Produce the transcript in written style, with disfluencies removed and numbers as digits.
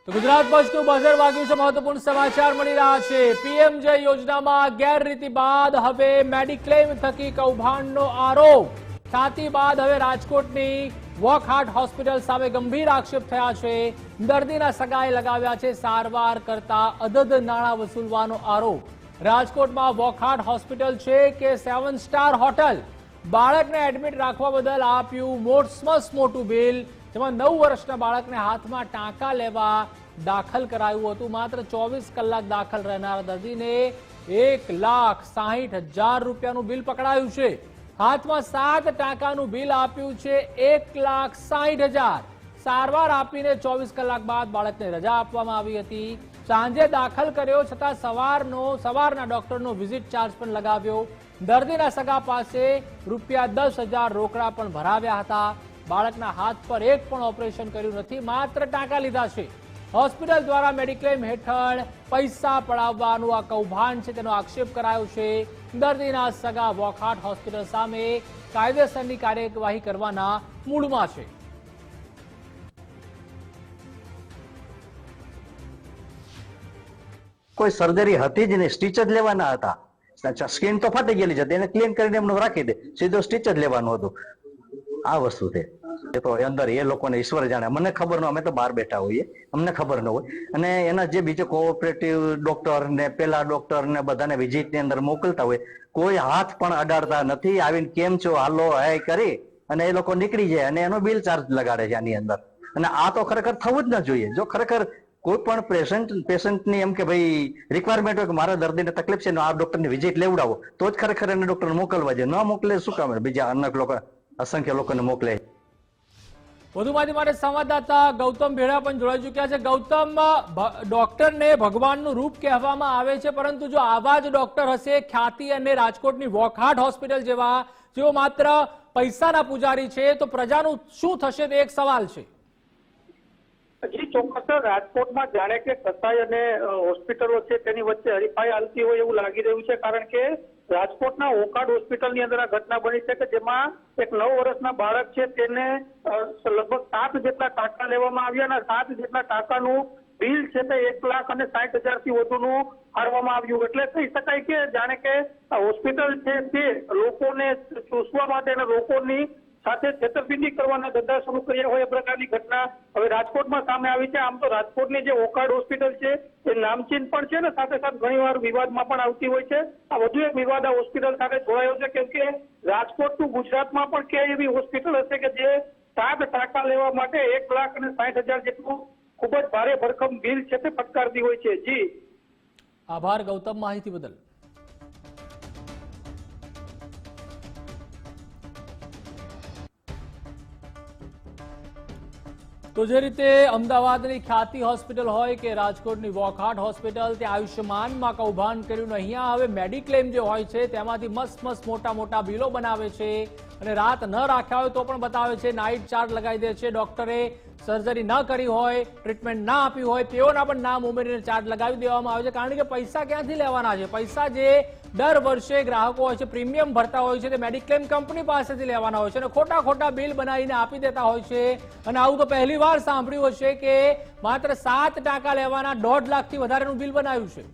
તો ગુજરાત પછનું બઝર વાગ્યું છે। મહત્વપૂર્ણ સમાચાર મળી રહ્યા છે। પીએમજે યોજનામાં ગેરરીતિ બાદ હવે મેડિક્લેમ થકી કૌભાંડનો આરોપ। છાતી બાદ હવે રાજકોટની વોકહાર્ટ હોસ્પિટલ સામે ગંભીર આક્ષેપ થયા છે। દર્દીના સગાએ લગાવ્યા છે સારવાર કરતા અધધ નાણાં વસૂલવાનો આરોપ। રાજકોટમાં વોકહાર્ટ હોસ્પિટલ છે કે 7 સ્ટાર હોટલ? બાળકને એડમિટ રાખવા બદલ આપ્યું મોટું બિલ, જેમાં 9 વર્ષના બાળકને હાથમાં ટાંકા લેવા દાખલ કરાયું હતું। માત્ર 24 કલાક દાખલ રહેનાર દર્દીને 1,60,000 રૂપિયાનું બિલ પકડાયું છે। હાથમાં 7 ટાંકાનું બિલ આપ્યું છે 1,60,000। સારવાર આપીને 24 કલાક બાદ બાળકને રજા આપવામાં આવી હતી। સાંજે દાખલ કર્યો છતાં સવારના ડોક્ટરનો વિઝિટ ચાર્જ પણ લગાવ્યો। દર્દીના સગા પાસે ₹10,000 રોકડા પણ ભરાવ્યા હતા। બાળકના હાથ પર એક પણ ઓપરેશન કર્યું નથી, માત્ર ટાંકા લીધા છે। હોસ્પિટલ દ્વારા મેડિક્લેમ હેઠળ પૈસા પડાવવાનું આ કૌભાંડ છે તેનો આક્ષેપ કરાયો છે। દર્દીના સગા વોકહાર્ટ હોસ્પિટલ સામે કાયદેસરની કાર્યવાહી કરવાના મૂડમાં છે। કોઈ સર્જરી હતી જ નહીં, સ્ટીચ જ લેવાના હતા। સ્કિન તો ફાટી ગયેલી છે, એને ક્લીન કરીને એમનું રાખી દે, સીધો સ્ટીચ જ લેવાનું હતું। આ વસ્તુ છે એ તો અંદર એ લોકોને ઈશ્વર જાણે, મને ખબર ન, અમે તો બહાર બેઠા હોઈએ, અમને ખબર ન હોય। અને એના જે બીજો કોઓપરેટિવ ડોક્ટર ને પેલા ડોક્ટર ને બધાને વિઝિટ ની અંદર મોકલતા હોય, કોઈ હાથ પણ અડાડતા નથી। આવીને કેમ છો હાલો હાય કરી અને એ લોકો નીકળી જાય અને એનો બિલ ચાર્જ લગાડે છે આની અંદર। અને આ તો ખરેખર થવું જ ન જોઈએ। જો ખરેખર કોઈ પણ પેશન્ટની એમ કે ભાઈ રિક્વાયરમેન્ટ હોય કે મારા દર્દીને તકલીફ છે, આ ડોક્ટરની વિઝિટ લેવડાવો, તો જ ખરેખર એને ડોક્ટર મોકલવા જોઈએ। ન મોકલે શું કામ બીજા અનેક લોકો, અસંખ્ય લોકોને મોકલે। વધુ માહિતી માટે સંવાદદાતા ગૌતમ ભેડા પણ જોડાઈ ચુક્યા છે। ગૌતમ, ડોક્ટરને ભગવાનનું રૂપ કહેવામાં આવે છે, પરંતુ જો આવા જ ડોક્ટર હશે ખ્યાતિ અને રાજકોટની વોકહાર્ટ હોસ્પિટલ જેવા, જેઓ માત્ર પૈસાના પૂજારી છે, તો પ્રજાનું શું થશે તે એક સવાલ છે। જી ચોક્કસ, રાજકોટમાં જાણે કે કસાઈ અને હોસ્પિટલો છે તેની વચ્ચે હરીફાઈ હાલતી હોય એવું લાગી રહ્યું છે। કારણ કે રાજકોટના વોકહાર્ટ હોસ્પિટલની અંદર આ ઘટના બની છે કે જેમાં એક 9 વર્ષના બાળક છે તેને લગભગ 7 જેટલા ટાંકા લેવામાં આવ્યા અને 7 જેટલા ટાંકાનું બિલ છે તે 1,60,000 થી વધુનું ફાળવવામાં આવ્યું। એટલે કહી શકાય કે જાણે કે આ હોસ્પિટલ છે તે લોકોને ચૂસવા માટે અને લોકોની સાથે છેતરપિંડી કરવાના ધંધા શરૂ કર્યા હોય એ પ્રકારની ઘટના હવે રાજકોટમાં સામે આવી છે। આમ તો રાજકોટની જે વોકહાર્ટ હોસ્પિટલ છે એ નામચીન પણ છે ને સાથે સાથે ઘણીવાર વિવાદમાં પણ આવતી હોય છે। આ વધુ એક વિવાદ આ હોસ્પિટલ સાથે જોડાયો છે, કેમ કે રાજકોટનું ગુજરાતમાં પણ ક્યાંય એવી હોસ્પિટલ હશે કે જે 7 ટાંકા લેવા માટે 1,60,000 જેટલું ખૂબ જ ભારે ભરખમ બિલ છે તે ફટકારતી હોય છે। જી આભાર ગૌતમ, માહિતી બદલ। તો જે રીતે અમદાવાદની ખ્યાતિ હોસ્પિટલ હોય કે રાજકોટની વોકહાર્ટ હોસ્પિટલ, તે આયુષ્યમાનમાં કૌભાંડ કર્યું, અહીંયા હવે મેડિક્લેમ જે હોય છે તેમાંથી મસ્ત મોટા બિલો બનાવે છે અને રાત ન રાખ્યા હોય તો પણ બતાવે છે, નાઇટ ચાર્જ લગાવી દે છે। ડોક્ટરે સર્જરી ન કરી હોય, ટ્રીટમેન્ટ ના આપી હોય તેઓના પણ નામ ઉમેરીને ચાર્જ લગાવી દેવામાં આવે છે। કારણ કે પૈસા ક્યાંથી લેવાના છે? પૈસા જે દર વર્ષે ગ્રાહકો હોય છે, પ્રીમિયમ ભરતા હોય છે, તે મેડિક્લેમ કંપની પાસેથી લેવાના હોય છે અને ખોટા બિલ બનાવીને આપી દેતા હોય છે। અને આવું તો પહેલી વાર સાંભળ્યું હશે કે માત્ર 7 ટાંકા લેવાના 1.5 લાખથી વધારેનું બિલ બનાવ્યું છે।